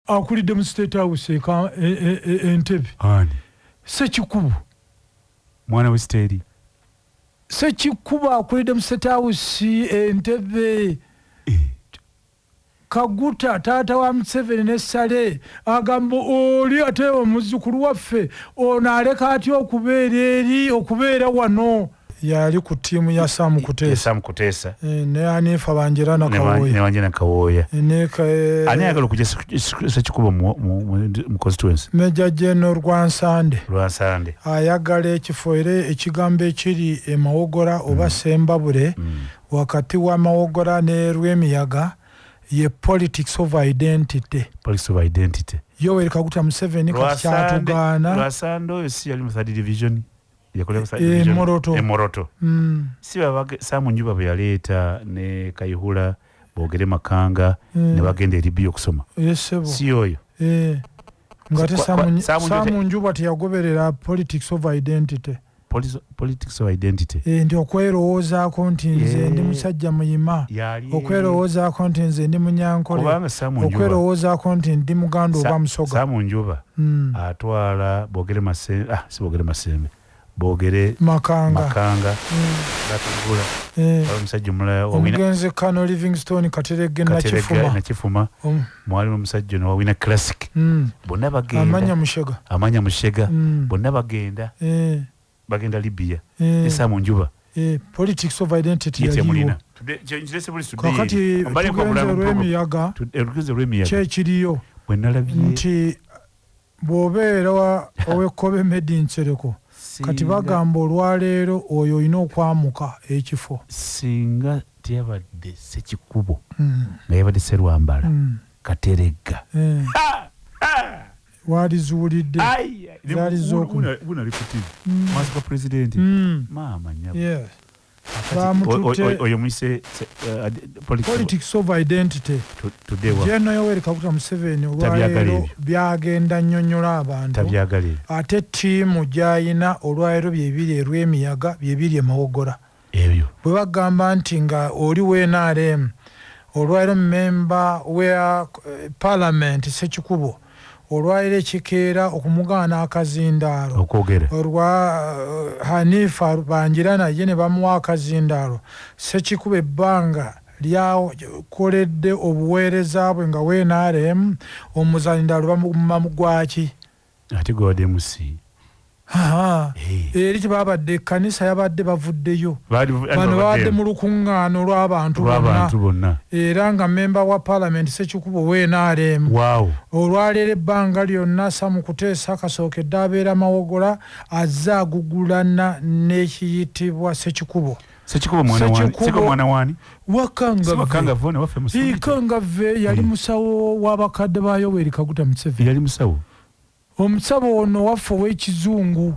akulidde mu State House Entebbe. Ani? Ssekikubo. Mwana w'Esiteri. Ssekikubo akulidde mu State House Entebbe. Kaguta taata wa Museveni ne Sale agamba oli ate omuzzukulu waffe ono aleka atya okubeera eri okubeera wano. Yali ku ttiimu ya Sam Kuteesa. Ne Anifa Banjirana Kawooya. Ani ayagala okujja Ssekikubo mu constituency? Major General Rwansande. Ayagala ekifo era ekigambo ekiri e Mawogora oba Sembabule wakati wa Mawogora ne Rwemiyaga ye politics of identity. Yoweri Kaguta Museveni kati kyatugaana. Lwasande oyo si yali mu 3rd division. Moroto. Si Saamu Njuba bwe yaleeta ne Kayihura boogere Makanga ne bagenda e Libya okusoma. Si oyo. Ngate Saamu Njuba teyagoberera politics of identity. Politics of identity. Ndi okwerowoozaako nti nze ndi musajja muyima. Okwerowoozaako nti nze ndi munyankole. Okwerowoozaako nti ndi muganda oba musoga. Saamu Njuba atwala boogere Masembe. Si boogere Masembe. Boogere Makanga. Batugula. Omusajja omulala omugenzi Kano Livingstone Katerege Nakifuma. Mwalimu omusajja ono wawina classic. Bonna bagenda. Amanya Mushega. Bonna bagenda. Bagenda Libya. Saamu Njuba. Politics of identity yaliwo. Kakati tugenze Rwemiyaga kyekiriyo nti bw'obeera ow'ekkobe Medi Nsereko kati bagamba olwaleero oyo olina okwamuka ekifo. Singa teyabadde Ssekikubo nga yabadde Sserwambala Kateregga walizuulidde zaali z'okuna maaso ga pulezidenti maama nnyabo oyo muyise politics of identity. Jeno Yoweri Kaguta Museveni olwaleero byagenda nnyonnyola abantu ate ttiimu gy'ayina olwaleero byebiri e Rwemiyaga byebiri e Mawogora. Bwe bagamba nti nga oli w'NRM olwaleero memba wa parliament Ssekikubo olwaleero ekikeera okumugaana akazindaalo olwa Hanifa Banjirana ye ne bamuwa akazindaalo. Ssekikubo ebbanga lyakoledde obuweereza bwe nga WNRM omuzanindaalo bamuguma mu gwaki ate gwadde musi eri tebabadde ekkanisa yabadde bavuddeyo bano babadde mu lukuŋŋaano lw'abantu bonna era nga memba wa parliament Ssekikubo WNRM. Olwaleero ebbanga lyonna Saamu Kuteesa kasookedde abeera Mawogora azze agugulana n'ekiyitibwa Ssekikubo. Mwana wani? Wakangave yali musawo w'abakadde ba Yoweri Kaguta Museveni. Yali musawo? Omusawo ono waffe ow'ekizungu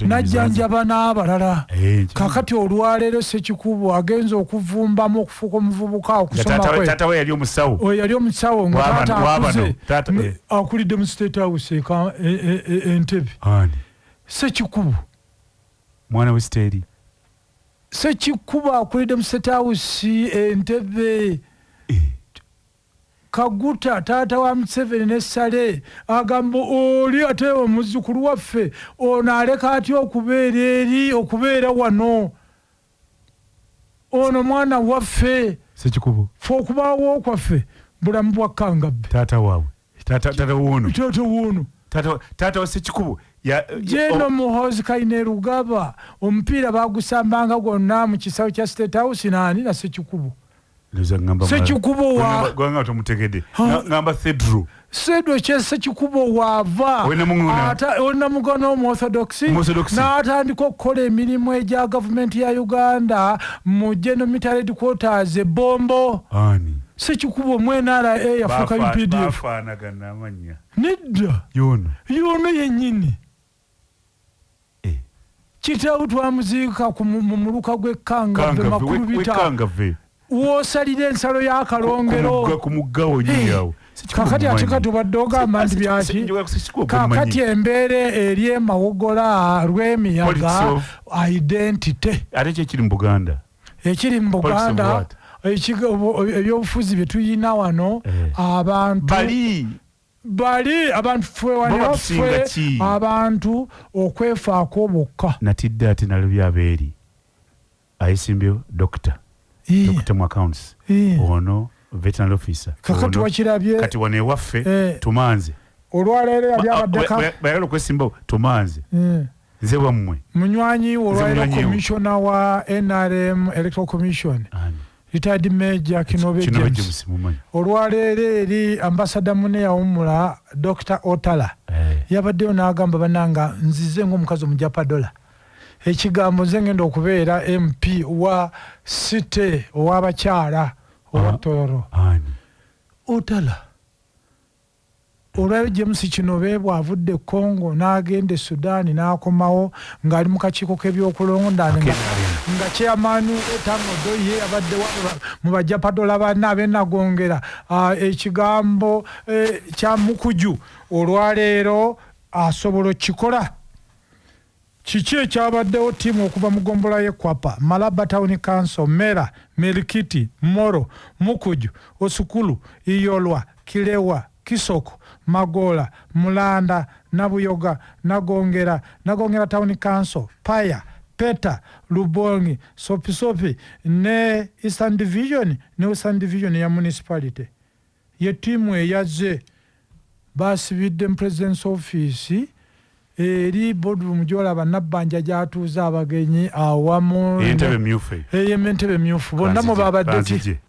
najjanjaba n'abalala. Kakati olwaleero Ssekikubo agenza okuvumbamu okufuuka omuvubuka okusoma kwe. Taata we yali omusawo. Oyo yali omusawo nga taata akuze akulidde mu State House Entebbe. Ssekikubo. Mwana w'Esiteri. Ssekikubo akulidde mu State House Entebbe. Kaguta taata wa Museveni ne Sale agamba oli ate omuzzukulu waffe ono aleka atya okubeera eri okubeera wano. Ono mwana waffe Ssekikubo fe okubaawo kwaffe bulamu bwa Kangabbe. Taata waabwe taata woono taata wa Ssekikubo Jeno Muhoozi Kainerugaba omupiira bagusambanga gwonna mu kisawo kya State House naani na Ssekikubo. Ssekikubo wa gwanga tomutegedde ngamba Cedro kye Ssekikubo waava olina mugano Orthodoxy n'atandika okukola emirimu egya gavumenti ya Uganda mu General Military Headquarters Bombo. Ssekikubo MNRA yafuuka UPDF. Nedda yono yennyini kitaawe twamuziika mu muluka gw'Ekangave makulu bitanga woosalira ensalo y'akalongero ku muggawo nyawo. Kakati ate katubadde ogamba nti byaki kakati embeera eri e Mawogora Rwemiyaga identity ate ekiri mu Buganda ekiri mu Buganda ebyobufuzi bye tuyina wano abantu bali abantu fwe abantu okwefaako bokka. Natidde ate nalabye abeeri ayisimbyewo Dr. mu accounts ono veterinary officer kakati wakirabye kati wane waffe tumanze olwaleero yali abaddeka bayalo kwesimbawo tumanze nze wammwe munywanyi olwaleero commissioner wa NRM Electoral Commission retired Major Kinobe James olwaleero eri ambassador mune yawumula Dr. Otala yabaddeyo n'agamba bananga nzize ng'omukazi omujapadola ekigambo nze ngenda okubeera MP wa city ow'abakyala owa Toro Otala olwaleero James Kinobe bw'avudde Congo n'agenda Sudan n'akomawo ng'ali mu kakiiko k'ebyokulonda nga chairman Tangodo ye abadde mu bajapadola banna ab'Nagongera ekigambo kya Mukuju olwaleero asobola okikola. Kiki ekyabaddewo ttiimu okuva mu gombola y'Ekwapa, Malaba Town Council, Mera, Merikiti, Moro, Mukuju, Osukulu, Iyolwa, Kilewa, Kisoko, Magola, Mulanda, Nabuyoga, Nagongera Town Council, Paya, Peta, Lubongi, Sopisopi, ne Eastern Division, ne Western Division ya municipality. Ye ttiimu eyazze basibidde mu President's Office eri boardroom gy'olaba Nabbanja gy'atuuza abagenyi awamu Entebbe myufu Entebbe myufu bonna mu babadde